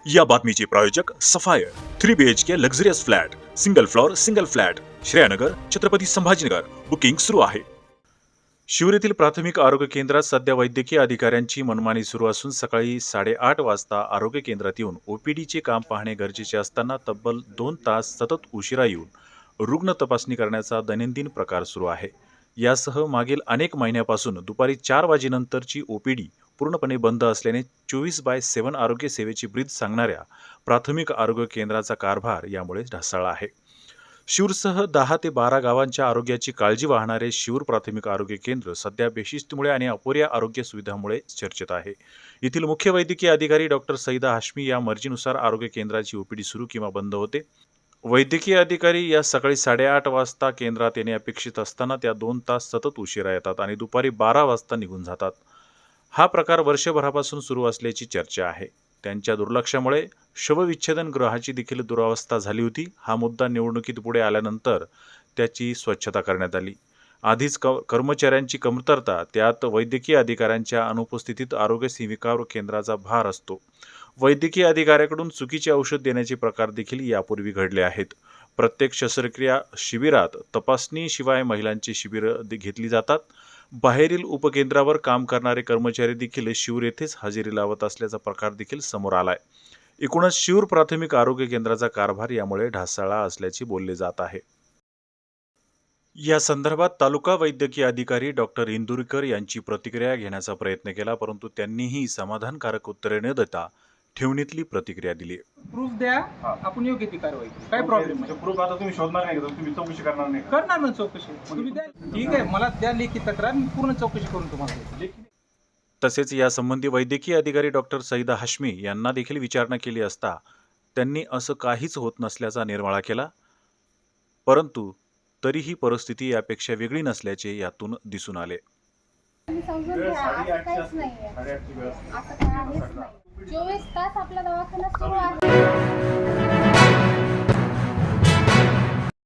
या बातमीचे प्रायोजक Sapphire 3 BHK luxurious flat single flat Shreyanagar Chhatrapati Sambhajinagar booking सुरू आहे. शिवरेतील प्राथमिक आरोग्य केंद्रात सध्या वैद्यकीय अधिकाऱ्यांची मनमानी सुरू असून सकाळी 8:30 वाजता आरोग्य केंद्रात येऊन ओपीडीचे काम पाहणे गरजेचे असताना तब्बल 2 तास सतत उशिरा येऊन रुग्ण तपासणी करण्याचा दैनंदिन प्रकार सुरू आहे. यासह मागील अनेक महिन्यापासून दुपारी 4 वाजेनंतरची ओपीडी पूर्णपणे बंद असल्याने 24/7 आरोग्य सेवेची ब्रीद सांगणाऱ्या प्राथमिक आरोग्य केंद्राचा कारभार यामुळे ढासळला आहे. शिरूरसह 10 ते 12 गावांच्या आरोग्याची काळजी वाहणारे शिरूर प्राथमिक आरोग्य केंद्र सध्या बेशिस्तीमुळे आणि अपुऱ्या आरोग्य सुविधांमुळे चर्चेत आहे. येथील मुख्य वैद्यकीय अधिकारी डॉक्टर सईदा हाशमी या मर्जीनुसार आरोग्य केंद्राची ओपीडी सुरू किंवा बंद होते. वैद्यकीय अधिकारी या सकाळी 8:30 वाजता केंद्रात येणे अपेक्षित असताना त्या 2 तास सतत उशिरा येतात आणि दुपारी 12 वाजता निघून जातात. हा प्रकार वर्षभरापासून सुरू असल्याची चर्चा आहे. त्यांच्या दुर्लक्षामुळे शवविच्छेदन गृहाची देखील दुरावस्था झाली होती. हा मुद्दा निवडणुकीत पुढे आल्यानंतर त्याची स्वच्छता करण्यात आली. आधीच कर्मचाऱ्यांची कमतरता, त्यात वैद्यकीय अधिकाऱ्यांच्या अनुपस्थितीत आरोग्य सेविकावर केंद्राचा भार असतो. वैद्यकीय अधिकाऱ्याकडून चुकीचे औषध देण्याचे प्रकार देखील यापूर्वी घडले आहेत. प्रत्येक शस्त्रक्रिया शिबिरात तपासणीशिवाय महिलांची शिबिरं घेतली जातात. बाहेरील उपकेंद्रावर काम करणारे कर्मचारी देखील शिरूर येथेच हजेरी लावत असल्याचा प्रकार देखील समोर आलाय. एकूणच शिरूर प्राथमिक आरोग्य केंद्राचा कारभार यामुळे ढासळला असल्याचे बोलले जात आहे. या संदर्भात तालुका वैद्यकीय अधिकारी डॉक्टर इंदुरीकर यांची प्रतिक्रिया घेण्याचा प्रयत्न केला, परंतु त्यांनीही समाधानकारक उत्तरे न देता ठेवणीतली प्रतिक्रिया दिली. प्रूफ द्या, आपण योग्य ती कारवाई करू. काय प्रॉब्लेम म्हणजे प्रूफ आता तुम्ही शोधणार नाही का? तुम्ही चौकशी करणार नाही का? करणार ना चौकशी. तुम्ही द्या, ठीक आहे, मला द्या लेखी तक्रार, मी पूर्ण चौकशी करून तुम्हाला देतो. तसेच यासंबंधी वैद्यकीय अधिकारी डॉक्टर सईदा हाशमी यांना देखील विचारणा केली असता त्यांनी असं काहीच होत नसल्याचा निर्वाळा केला. परंतु तरीही परिस्थिती यापेक्षा वेगळी नसल्याचे यातून दिसून आले. तुम्ही समजून घ्या, असं काहीच नाहीये. असं काही आहेच नाही. 24 तास आपला दवाखाना सुरू आहे.